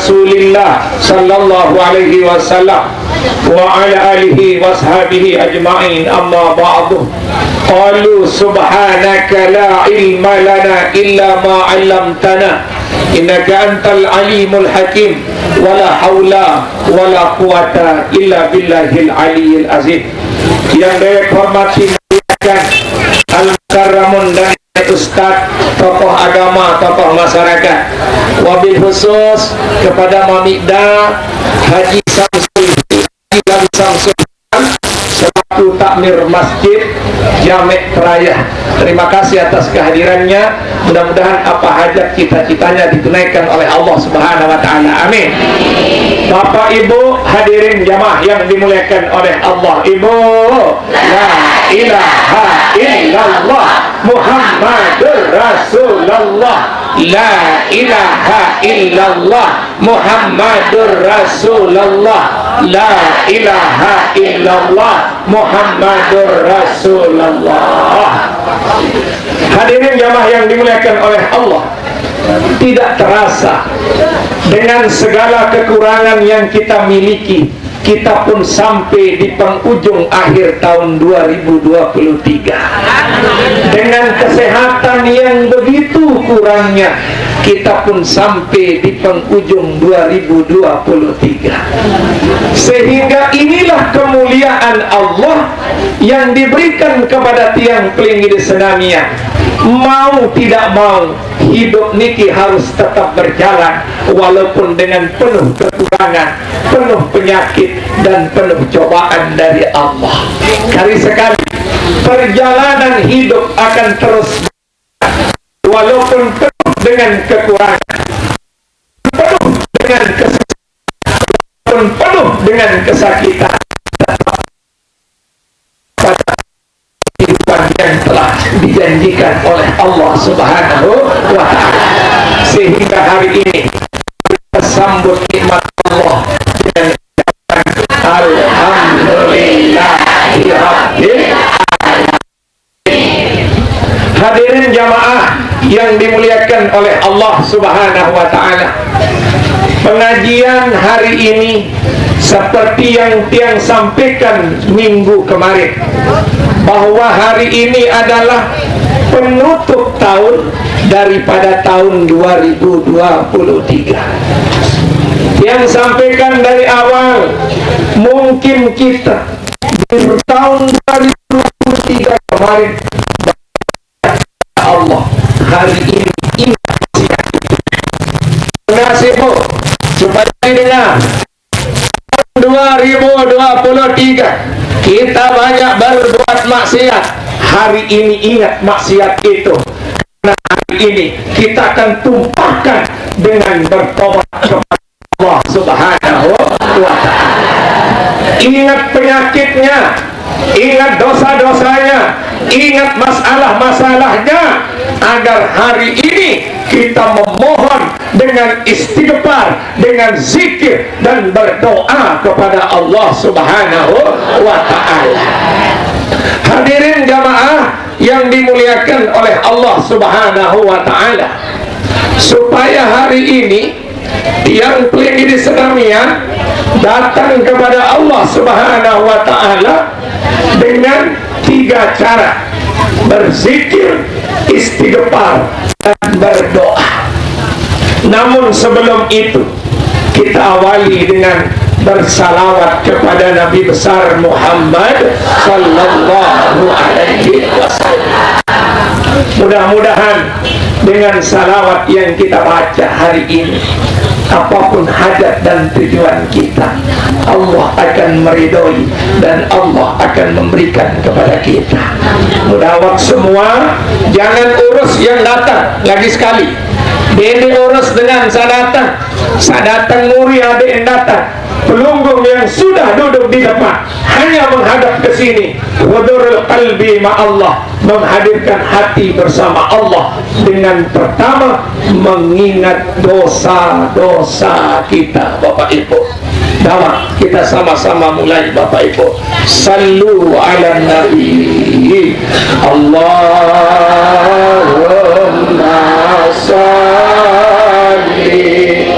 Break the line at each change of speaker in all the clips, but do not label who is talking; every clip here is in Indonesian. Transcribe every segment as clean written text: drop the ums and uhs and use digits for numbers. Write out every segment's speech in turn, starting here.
Rasulillah sallallahu alaihi wasallam wa ala alihi washabihi ajma'in, amma ba'du. Qalu subhanaka la ilma lana illa ma 'allamtana innaka antal alimul hakim wala haula wala quwata illa billahil aliyil azim. Yang saya hormati al-mukarramun dan ustaz, tokoh agama, tokoh masyarakat, wabil khusus kepada Mamikda Haji Samsul selaku takmir masjid Jamek Terayah. Terima kasih atas kehadirannya. Mudah-mudahan apa hajat cita-citanya ditunaikan oleh Allah Subhanahu wa taala. Amin. Bapak Ibu hadirin jamaah yang dimuliakan oleh Allah. Ibu, la ilaha illallah Muhammadur Rasulullah. La ilaha illallah Muhammadur Rasulullah. La ilaha illallah Muhammadur Rasulullah. Hadirin jamaah yang dimuliakan oleh Allah, tidak terasa dengan segala kekurangan yang kita miliki, kita pun sampai di penghujung akhir tahun 2023 dengan kesehatan yang begitu kurangnya. Kita pun sampai di penghujung 2023. Sehingga inilah kemuliaan Allah yang diberikan kepada tiang pelinggi senamia. Mau tidak mau, hidup niki harus tetap berjalan walaupun dengan penuh kekurangan, penuh penyakit dan penuh cobaan dari Allah. Kali sekali perjalanan hidup akan terus walaupun penuh dengan kekurangan, penuh dengan kesakitan, penuh dengan kesakitan, pada kehidupan yang telah dijanjikan oleh Allah Subhanahu wa ta'ala. Sehingga hari ini kita sambut nikmat Allah dengan alhamdulillahirabbil alamin. Hadirin jamaah yang dimuliakan oleh Allah Subhanahu wa ta'ala, pengajian hari ini seperti yang tiang sampaikan minggu kemarin, bahwa hari ini adalah penutup tahun daripada tahun 2023. Yang sampaikan dari awal, mungkin kita di tahun 2023 kemarin, Allah hari ini ingat wasiat. Terima kasih Bu, supaya didengar. 2023 kita banyak berbuat maksiat. Hari ini ingat maksiat itu, karena hari ini kita akan tumpahkan dengan bertobat kepada Allah Subhanahu wa ta'ala. Ingat penyakitnya, ingat dosa-dosanya, ingat masalah-masalahnya, agar hari ini kita memohon dengan istighfar, dengan zikir dan berdoa kepada Allah Subhanahu wa ta'ala. Hadirin jamaah yang dimuliakan oleh Allah Subhanahu wa ta'ala, supaya hari ini tiang pelinggi senamia datang kepada Allah Subhanahu wa ta'ala dengan 3 cara: berzikir, istighfar, dan berdoa. Namun sebelum itu, kita awali dengan bersalawat kepada Nabi besar Muhammad sallallahu alaihi wasallam. Mudah-mudahan dengan salawat yang kita baca hari ini, apapun hajat dan tujuan kita, Allah akan meridhoi dan Allah akan memberikan kepada kita. Mudah-mudahan semua jangan urus yang datang lagi sekali. Ini urus dengan sadatang, sadatang muri ada yang datang. Pelunggung yang sudah duduk di depan hanya menghadap ke sini. Hudurul qalbi ma'allah, menghadirkan hati bersama Allah dengan pertama mengingat dosa-dosa kita. Bapak Ibu, dalam kita sama-sama mulai. Bapak Ibu, sallu ala nabi, Allahumma salli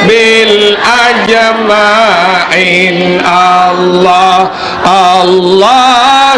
bil ajma'in. Allah Allahumma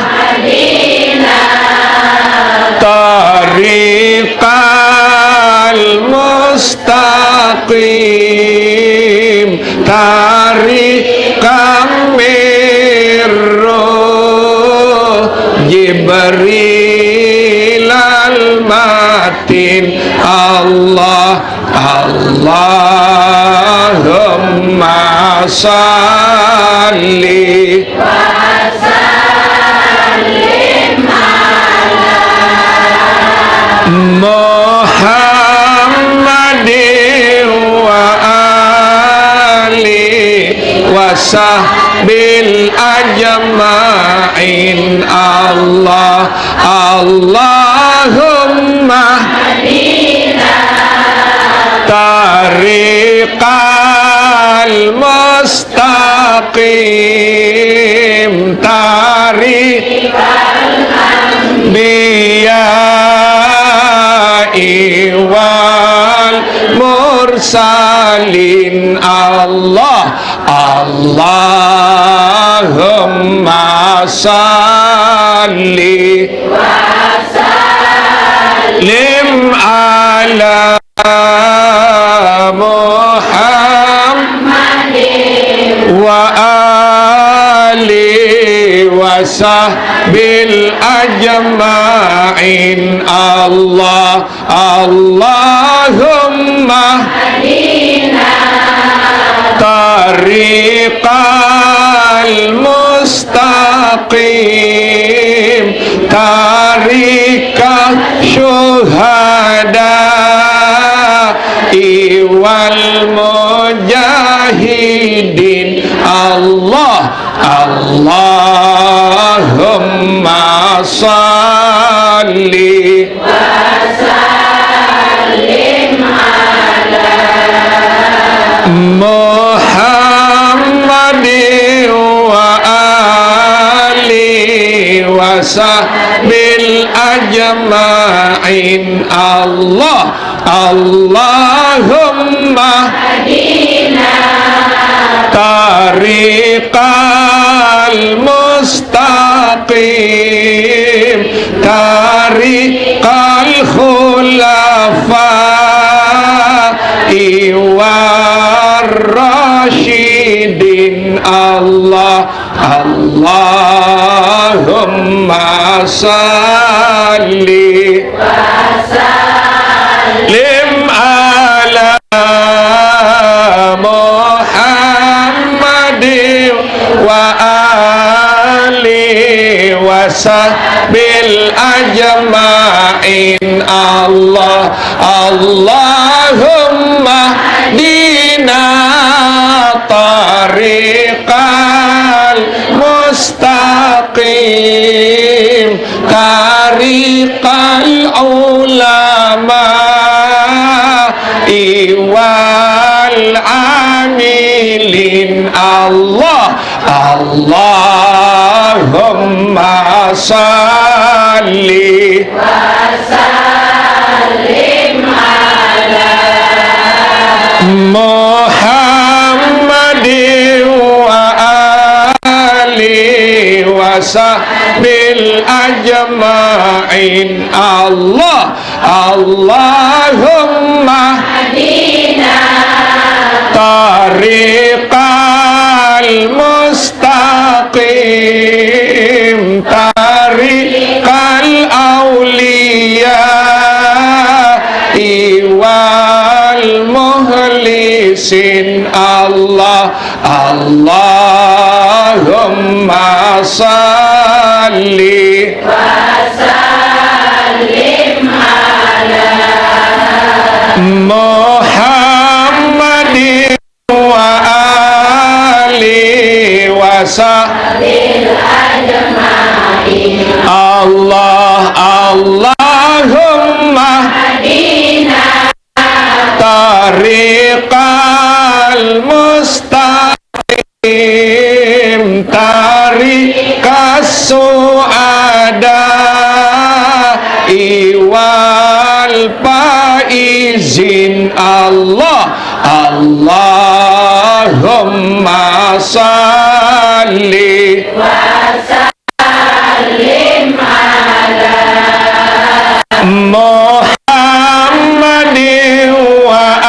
hadina tariqal mustaqim, tariqam mirruh Jibril al-matin. Allah Allahumma salli wa sallim ala Muhammadin wa ali wa sahbil ajma'in. Allah Allahumma tariqal mustaqim, tariqal anbiya'i wal mursalin. Allah Allahumma salli wa sallim ala Muhammadin wa ali wa sahbil ajma'in. Allah Allahumma hadina tariqal mustaqim, tariqal syuhada wal mujahidin. Allah Allahumma salli wa sallim ala Muhammadin wa ali wa sahbil ajma'in. Allah Allahumma hadina tariqal mustaqim, tariqal khulafa'i war rasyidin. Allah Allahumma salli wa sallim ala Muhammadin wa ali wa sahbil ajma'in. Allah Allahumma dina tariqal mustaqim, tariqal ulama wal amilin. Allah Allahumma salli wa sallim ala Muhammadin wa ali wa sahbil ajma'in. Allah Allahumma hadina tariqal mustaqim, tariqal awliya wal muhlisin. Allah Allahumma salli wa sallim ala Muhammadin wa ali wa sahbil ajma'in. Allah Allahumma hadina tariqal mustaqim, tariqas su'ada wal faizin. Allah Allahumma salli wa sallim ala Muhammadin wa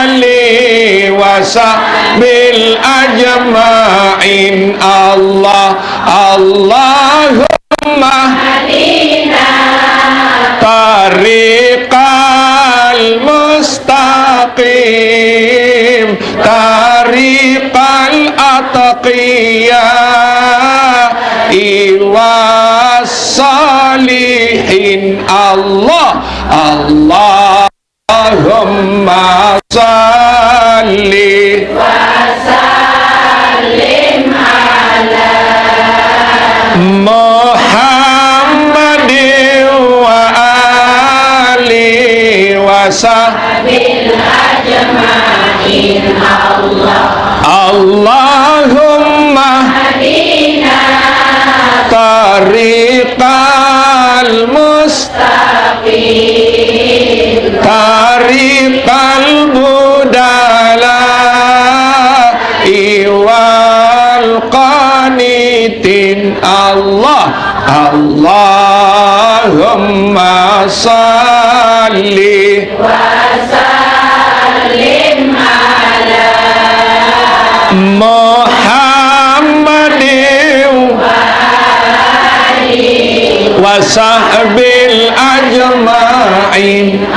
ali wa sahbil ajma'in. Allahumma hadina tariqal mustaqim tariqal atqiya iwas salihin. Allahumma salli wa sallim ala Muhammadin wa ali wa sahbil ajma'in. Allahumma hadina tariqal mustaqim tariqal budala iwal qanitin. Allahumma salli wa sallim ala Muhammadin wa sahbil ajma'in.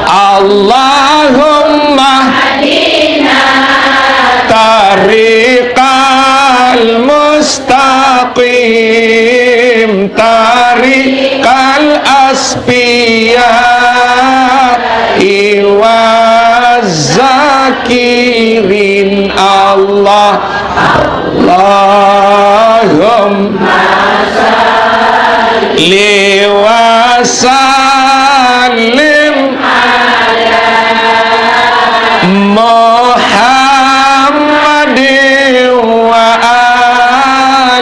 Allahumma hadina tariqal mustaqim tariqal asfiya iwazakirin. Allahumma salli wa sallim ala Muhammadin wa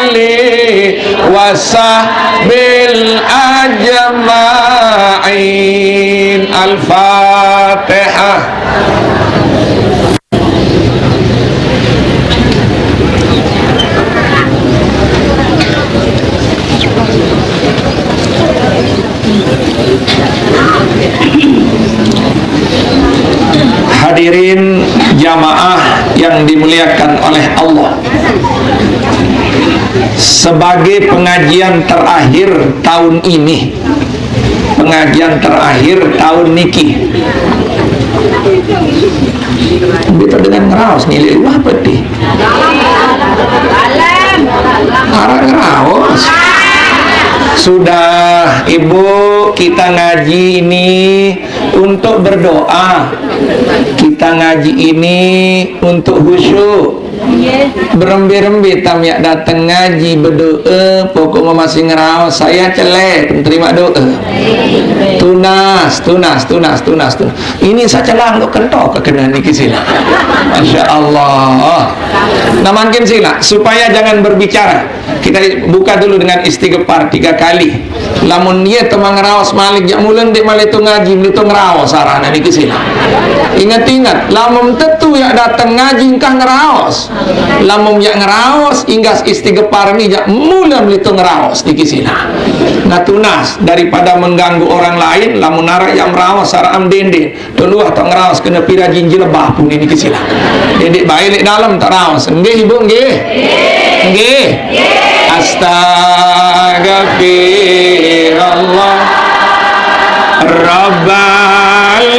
ali wa sahbil ajma'in. Al-Fatihah. Hadirin jamaah yang dimuliakan oleh Allah, sebagai pengajian terakhir tahun ini, pengajian terakhir tahun niki, kita dengan ngeraos nilai wah peti arah ngeraos. Sudah ibu, kita ngaji ini untuk berdoa, kita ngaji ini untuk khusyuk. Berembi-rembi tamyak datang ngaji berdoa, pokok masih ngerawas saya celek terima doa. Tunas. Ini saya celah untuk kentok kekenaan ini sila. Masya Allah. Nah makin sila supaya jangan berbicara. Kita buka dulu dengan istighfar 3 kali. Lamun dia temang ngerawas malik jak mulen dek malik tu ngaji itu ngerawas sarana ini sila. Ingat-ingat, lamun tentu yang datang ngaji kah ngerawas. Lamun yang ngerawas inggas istighfar ni jak mulen itu ngerawas di sila. Nah tunas daripada mengganggu orang lain, lamun narak yang ngerawas saram dende. Dulu atau ngerawas kena pira jinjil lebah pun ini sila. Dedek baik di dalam tak rawas. Nggih ibu nggih. Nggih. Astaghfirullah Rabbal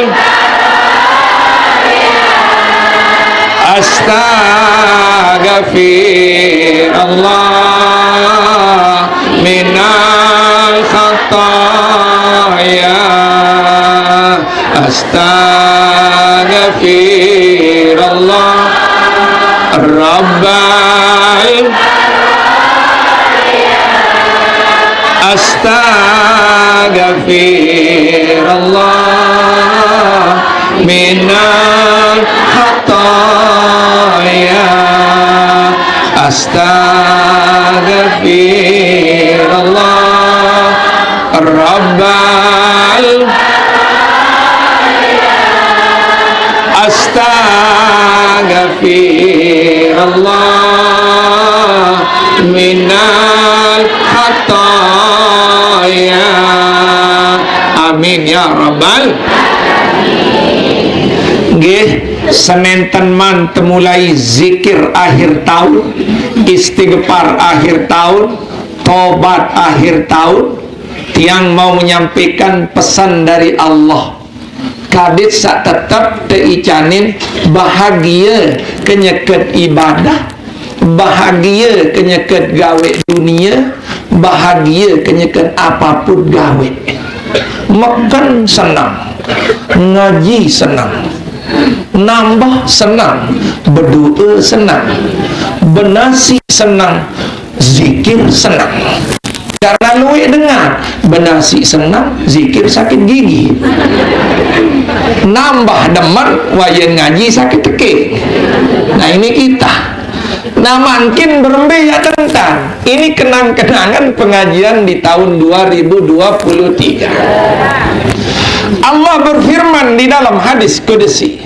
Astaghfirullah minal khataya Astaghfirullah Rabbal Astaghfirullah minal khataya Astaghfirullah Rabbal astaghfirullah minal khataya. Amin ya rabbal. Nggih, senenten man temulai zikir akhir tahun, istighfar akhir tahun, tobat akhir tahun. Tiang mau menyampaikan pesan dari Allah. Kadit sak tetap teicanin bahagia kenyeket ibadah, bahagia kenyeket gawe dunia, bahagia kenyeket apapun gawe. Makan senang, ngaji senang, nambah senang, berdoa senang, benasi senang, zikir senang. Karena luwe dengar benasi senang, zikir sakit gigi, nambah demen wayan ngaji sakit teki. Nah ini kita. Nah makin berembe ya tentang ini kenang-kenangan pengajian di tahun 2023. Allah berfirman di dalam hadis qudsi.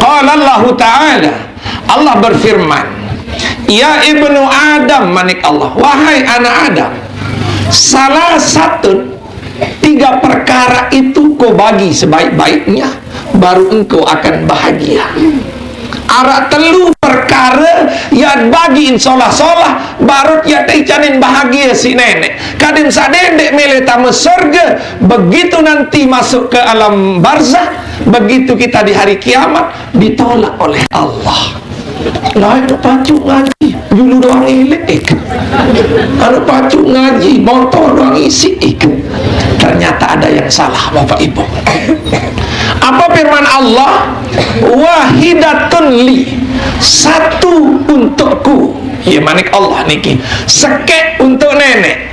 Qala Allah Ta'ala, Allah berfirman, ya ibnu Adam, manik Allah, wahai anak Adam, salah satu 3 perkara itu kau bagi sebaik-baiknya, baru engkau akan bahagia. Arak telu perkara yang bagi insolah-solah baru ya teicanin bahagia si nenek. Kadin sa dedek mele tamu surga, begitu nanti masuk ke alam barzah, begitu kita di hari kiamat ditolak oleh Allah. Lah itu pacu ngaji, dulu doang ilik. Anu pacu ngaji, motor doang isi. Ternyata ada yang salah, Bapak Ibu. Apa firman Allah? Wahidatun li, satu untukku. Ya manik Allah niki. Sekek untuk nenek.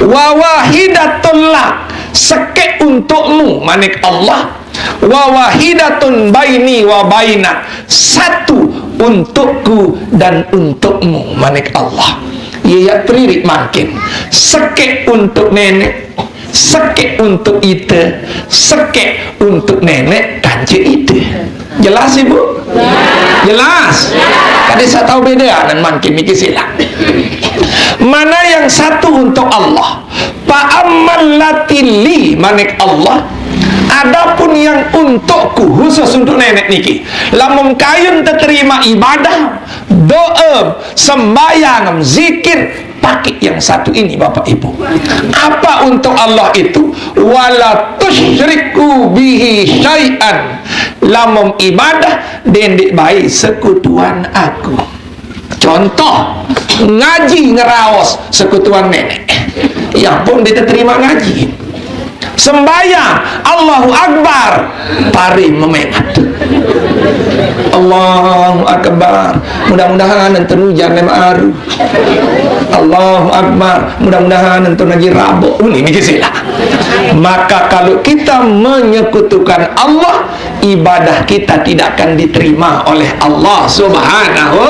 Wa wahidatun lak, sekek untukmu, manik Allah. Wa wahidatun baini wa bainak, satu untukku dan untukmu, manik Allah. Ya pririk makin. Sekek untuk nenek, sekek untuk ite, sekek untuk nenek kance ite. Jelas Ibu? Jelas? Kadang saya tahu beda dan makin mikir silang. Mana yang satu untuk Allah? Fa'ammal latili, manik Allah. Adapun yang untukku, khusus untuk nenek niki, lamun kayun terima ibadah, doa, sembahyang, zikir, pakai yang satu ini Bapak Ibu. Apa untuk Allah itu? Wala tusyriku bihi syai'an, lamun ibadah dendek baik sekutuan aku. Contoh, ngaji ngeraos sekutuan nenek, ya pun diterima ngaji. Sembahyang Allahu Akbar, pari memengat. Allahu Akbar, mudah-mudahan enten hujan aru. Allahu Akbar, mudah-mudahan enten ngaji Rabu. Ini mikir sila. Maka kalau kita menyekutukan Allah, ibadah kita tidak akan diterima oleh Allah Subhanahu.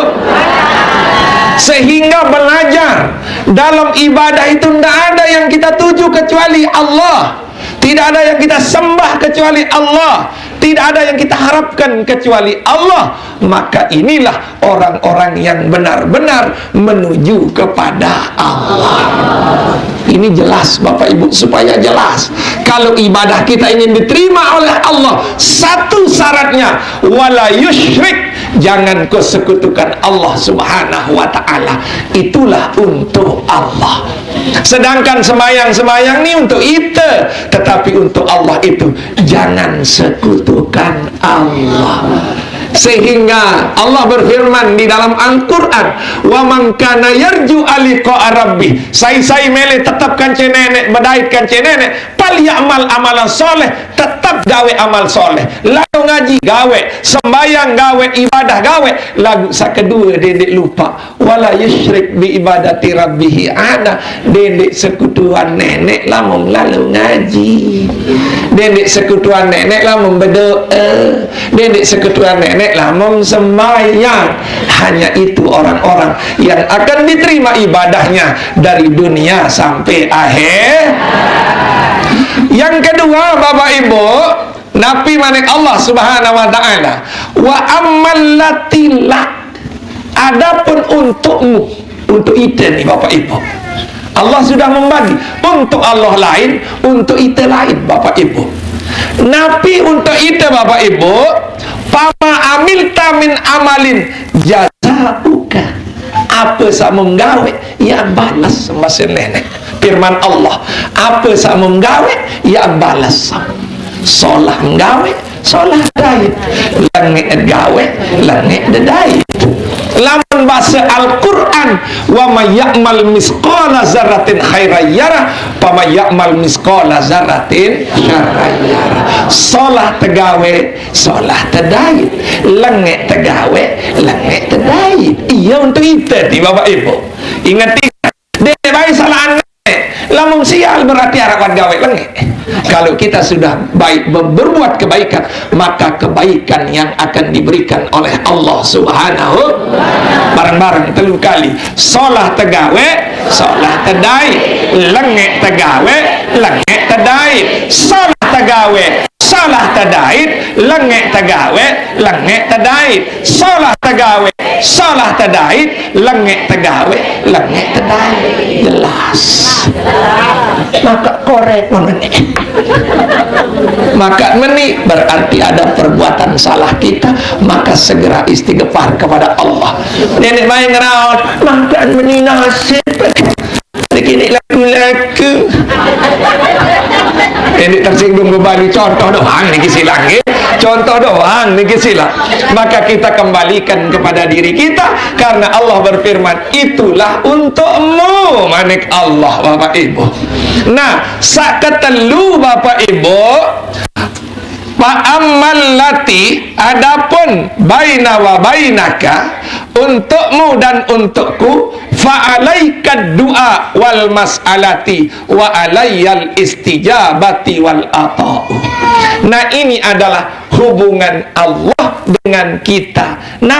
Sehingga belajar dalam ibadah itu tidak ada yang kita tuju kecuali Allah. Tidak ada yang kita sembah kecuali Allah. Tidak ada yang kita harapkan kecuali Allah. Maka inilah orang-orang yang benar-benar menuju kepada Allah. Ini jelas Bapak Ibu, supaya jelas. Kalau ibadah kita ingin diterima oleh Allah, satu syaratnya, wala yusyrik, jangan kau sekutukan Allah Subhanahu wa ta'ala. Itulah untuk Allah. Sedangkan sembahyang-sembahyang ini untuk itu, tetapi untuk Allah itu jangan sekutukan Allah. Sehingga Allah berfirman di dalam Al-Quran, wa man kana yarju liqa'a rabbih, sai mele tetapkan nenek, bedaitkan nenek, pal ya'mal amalan soleh, tetap gawe amal soleh, lalu ngaji gawe, sembahyang gawe, ibadah gawe. Lagu kedua dedek lupa, wala yusyrik bi ibadati rabbihi ada, dedek sekutuan nenek lamun lalu ngaji, dedek sekutuan nenek lamun berdoa, dedek sekutuan nenek lamun sembahyang. Hanya itu orang-orang yang akan diterima ibadahnya dari dunia sampai akhir. Yang kedua Bapak Ibu, Nabi manik Allah Subhanahu wa ta'ala,
Wa ammal latilak, adapun untukmu, untuk ite nih Bapak Ibu, Allah sudah membagi. Untuk Allah lain, untuk ite lain Bapak Ibu. Nabi untuk ite Bapak Ibu, pama amilta min amalin jazauka, apa sak menggawe ya balas masa nenek. Firman Allah, apa sak menggawe ya balas. Solah menggawe, solah dait. Langit gawe, langit dait. Lamun bahasa Al-Quran, wa may ya'mal misqala zarratin khairan yarah, wa may ya'mal misqala zarratin syarran yarah. Solah tegawe, solah tedait. Langit tegawe, langit tedait. Iya untuk kita di Bapak Ibu. Ingat-ingat, dek baik salah aneh. Lamun sial berarti harapan gawe langit. Kalau kita sudah baik berbuat kebaikan, maka kebaikan yang akan diberikan oleh Allah Subhanahu. Bareng-bareng telu kali. Solah tegawe, solah tedai. Langit tegawe, langit tedai. Solah tegawe, solah tedai. Langit tegawe, langit tedai. Solah tegawe, solah tedai. Langit tegawe, langit tedai. Jelas. Maka korek menit. Maka menit berarti ada perbuatan salah kita, maka segera istighfar kepada Allah. Nenek main ngeraut, makan menit nasib. Begini laku-laku. Nenek tersinggung kembali, contoh doang nih silang, contoh doang nih silang. Maka kita kembalikan kepada diri kita, karena Allah berfirman, itulah untukmu manik Allah Bapak Ibu. Nah, saketelu Bapak Ibu, fa'ammal lati, adapun baina wa bainaka, untukmu dan untukku, fa'alaika du'a wal mas'alati wa alayyal istijabati wal ata'u. Nah, ini adalah hubungan Allah dengan kita. Nah,